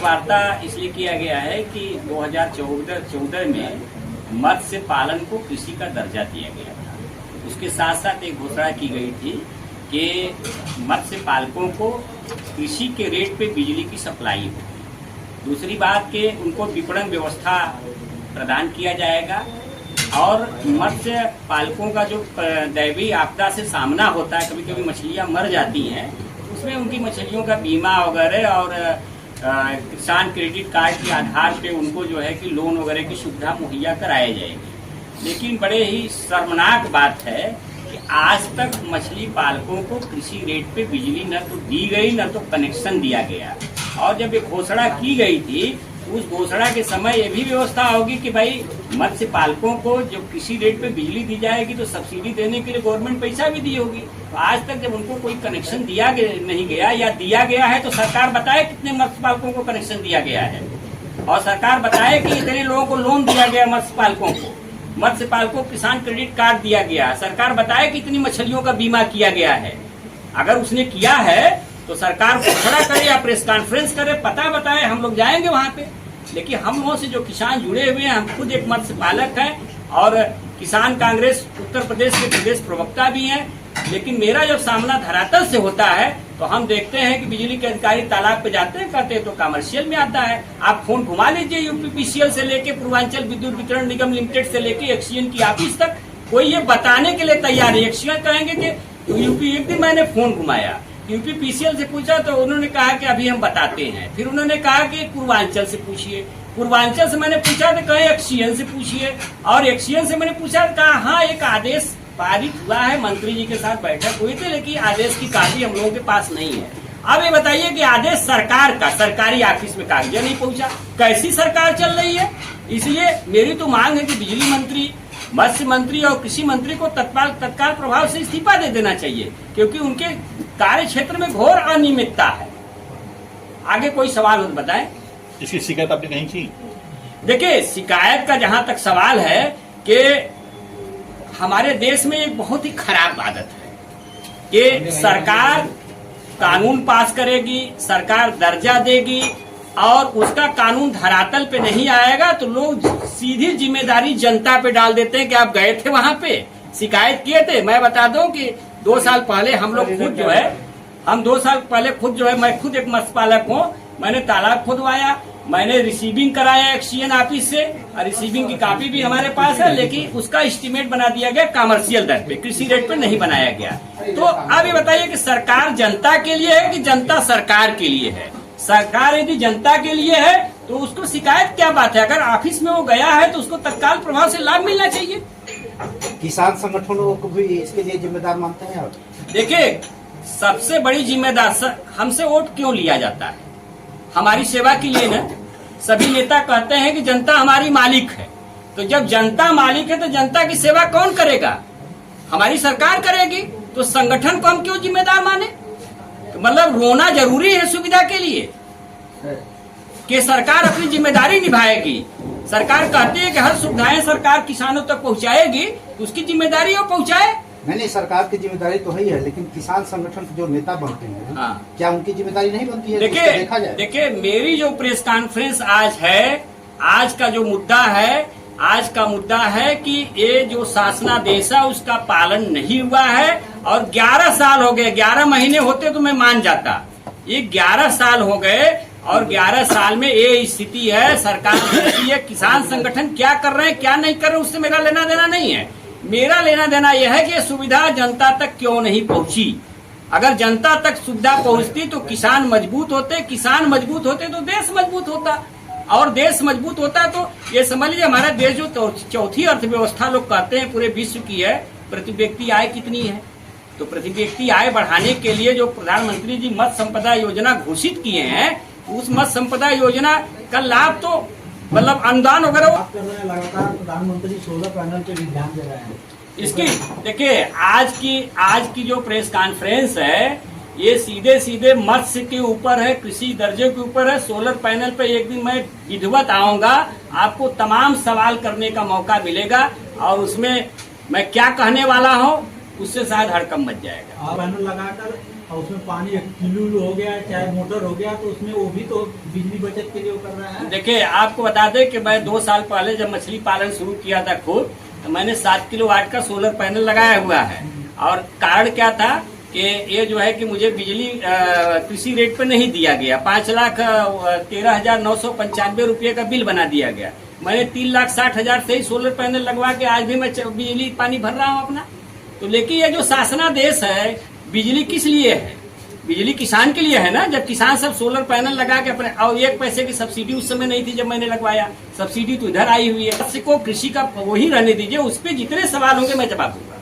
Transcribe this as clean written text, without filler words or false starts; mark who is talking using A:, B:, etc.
A: Press वार्ता इसलिए किया गया है कि 2014 में मत्स्य पालन को कृषि का दर्जा दिया गया था। उसके साथ साथ एक घोषणा की गई थी कि मत्स्य पालकों को कृषि के रेट पे बिजली की सप्लाई हो। दूसरी बात कि उनको विपणन व्यवस्था प्रदान किया जाएगा और मत्स्य पालकों का जो दैवीय आपदा से सामना होता है, कभी कभी मछलियां मर जाती हैं, उसमें उनकी मछलियों का बीमा वगैरह और किसान क्रेडिट कार्ड के आधार पे उनको जो है कि लोन वगैरह की सुविधा मुहैया कराई जाएगी। लेकिन बड़े ही शर्मनाक बात है कि आज तक मछली पालकों को कृषि रेट पे बिजली न तो दी गई न तो कनेक्शन दिया गया। और जब ये घोषणा की गई थी उस घोषणा के समय ये भी व्यवस्था होगी कि भाई मत्स्य पालकों को जब कृषि रेट पे बिजली दी जाएगी तो सब्सिडी देने के लिए गवर्नमेंट पैसा भी दी होगी। तो आज तक जब उनको कोई कनेक्शन दिया नहीं गया या दिया गया है तो सरकार बताए कितने मत्स्य पालकों को कनेक्शन दिया गया है और सरकार बताए कि इतने लोगों को लोन दिया गया मत्स्य पालकों को, मत्स्य पालकों को किसान क्रेडिट कार्ड दिया गया, सरकार बताए कि इतनी मछलियों का बीमा किया गया है। अगर उसने किया है तो सरकार घोषणा करे या प्रेस कॉन्फ्रेंस करे, पता बताए, हम लोग जाएंगे वहां पे। लेकिन हम लोगों से जो किसान जुड़े हुए हैं, हम खुद एक मत्स्य पालक हैं और किसान कांग्रेस उत्तर प्रदेश के प्रदेश प्रवक्ता भी हैं। लेकिन मेरा जब सामना धरातल से होता है तो हम देखते हैं कि बिजली के अधिकारी तालाब पे जाते हैं, कहते हैं तो कमर्शियल में आता है। आप फोन घुमा लीजिए यूपीपीसीएल से लेके पूर्वांचल विद्युत वितरण निगम लिमिटेड से लेके एक्सीएन की ऑफिस तक, कोई ये बताने के लिए तैयार है। एक्सीएन कहेंगे कि यूपी, एक दिन मैंने फोन घुमाया, यूपीपीसीएल से पूछा तो उन्होंने कहा कि अभी हम बताते हैं। फिर उन्होंने कहा कि पूर्वांचल से पूछिए, पूर्वांचल से मैंने पूछा तो कहे एक्सीएन से पूछिए, और एक्सीएन से मैंने पूछा तो कहा हाँ एक आदेश पारित हुआ है, मंत्री जी के साथ बैठक हुई थी, लेकिन आदेश की कॉपी हम लोगों के पास नहीं है। अब ये बताइए कि आदेश सरकार का सरकारी ऑफिस में कागज नहीं पहुंचा, कैसी सरकार चल रही है। इसलिए मेरी तो मांग है कि बिजली मंत्री, मत्स्य मंत्री और कृषि मंत्री को तत्काल प्रभाव से इस्तीफा दे देना चाहिए, क्योंकि उनके कार्य क्षेत्र में घोर अनियमितता है। आगे कोई सवाल हो तो बताएं।
B: इसकी शिकायत आपने कहीं की?
A: देखिए, शिकायत का जहां तक सवाल है कि हमारे देश में एक बहुत ही खराब आदत है कि सरकार कानून पास करेगी, सरकार दर्जा देगी और उसका कानून धरातल पे नहीं आएगा तो लोग सीधी जिम्मेदारी जनता पे डाल देते हैं कि आप गए थे वहां पे, शिकायत किए थे। मैं बता दूं कि 2 साल पहले हम लोग खुद जो है, मैं खुद एक मत्स्य पालक हूँ, मैंने तालाब खुदवाया, मैंने रिसीविंग कराया एक्सीएन ऑफिस से, और रिसीविंग की कॉपी भी हमारे पास है, लेकिन उसका एस्टीमेट बना दिया गया कमर्शियल दर पे, कृषि रेट पे नहीं बनाया गया। तो अब ये बताइए कि सरकार जनता के लिए है कि जनता सरकार के लिए है। सरकार यदि जनता के लिए है तो उसको शिकायत क्या बात है। अगर ऑफिस में वो गया है तो उसको तत्काल प्रभाव से लाभ मिलना चाहिए।
C: किसान संगठनों को भी इसके लिए जिम्मेदार मानते हैं आप?
A: देखिए, सबसे बड़ी जिम्मेदार हमसे वोट क्यों लिया जाता है? हमारी सेवा के लिए न। सभी नेता कहते हैं कि जनता हमारी मालिक है, तो जब जनता मालिक है तो जनता की सेवा कौन करेगा? हमारी सरकार करेगी। तो संगठन को हम क्यों जिम्मेदार माने? तो मतलब रोना जरूरी है सुविधा के लिए कि सरकार अपनी जिम्मेदारी निभाएगी। सरकार कहती है कि हर सुविधाएं सरकार किसानों तक पहुंचाएगी, तो उसकी जिम्मेदारी वो पहुंचाए।
C: नहीं, सरकार की जिम्मेदारी तो है ही है, लेकिन किसान संगठन के जो नेता बनते हैं, हाँ, क्या उनकी जिम्मेदारी नहीं बनती है? देखिए,
A: मेरी जो प्रेस कॉन्फ्रेंस आज है, आज का जो मुद्दा है, आज का मुद्दा है कि ये जो शासनादेश है उसका पालन नहीं हुआ है और 11 साल हो गए। 11 महीने होते तो मैं मान जाता, ये 11 साल हो गए और 11 साल में ये स्थिति है। सरकार कहती है किसान संगठन क्या कर रहे हैं क्या नहीं कर रहे हैं उससे मेरा लेना देना नहीं है। मेरा लेना देना यह है कि सुविधा जनता तक क्यों नहीं पहुंची। अगर जनता तक सुविधा पहुंचती तो किसान मजबूत होते, किसान मजबूत होते तो देश मजबूत होता, और देश मजबूत होता तो ये समझ लीजिए हमारा देश जो चौथी अर्थव्यवस्था लोग कहते हैं पूरे विश्व की है, प्रति व्यक्ति आय कितनी है? तो प्रति व्यक्ति आय बढ़ाने के लिए जो प्रधानमंत्री जी मत्स्य संपदा योजना घोषित किए हैं, उस मत्स्य संपदा योजना का लाभ तो मतलब अनुदान वगैरह
C: लगातार प्रधानमंत्री सोलर पैनल पे भी ध्यान दे रहे हैं।
A: इसकी देखिए, आज की जो प्रेस कॉन्फ्रेंस है ये सीधे मत्स्य के ऊपर है, कृषि दर्जे के ऊपर है। सोलर पैनल पे एक दिन मैं विधिवत आऊंगा, आपको तमाम सवाल करने का मौका मिलेगा और उसमें मैं क्या कहने वाला हूँ उससे शायद हड़कंप मच जाएगा।
C: पैनल लगाकर
D: और उसमें पानी किलो हो गया चाहे मोटर हो गया तो उसमें वो भी तो बिजली बचत के लिए वो कर रहा है।
A: देखिए आपको बता दें कि मैं 2 साल पहले जब मछली पालन शुरू किया था खुद, तो मैंने 7 किलोवाट का सोलर पैनल लगाया हुआ है। और कारण क्या था कि ये जो है कि मुझे बिजली कृषि रेट पर नहीं दिया गया। 5,13,995 रुपये का बिल बना दिया गया। मैंने 3,60,000 से ही सोलर पैनल लगवा के आज भी मैं बिजली पानी भर रहा हूँ अपना। तो लेकिन ये जो शासनादेश है, बिजली किस लिए है? बिजली किसान के लिए है ना। जब किसान सब सोलर पैनल लगा के अपने, और 1 पैसे की सब्सिडी उस समय नहीं थी जब मैंने लगवाया, सब्सिडी तो इधर आई हुई है। को कृषि का वही रहने दीजिए, उस पर जितने सवाल होंगे मैं जवाब दूंगा।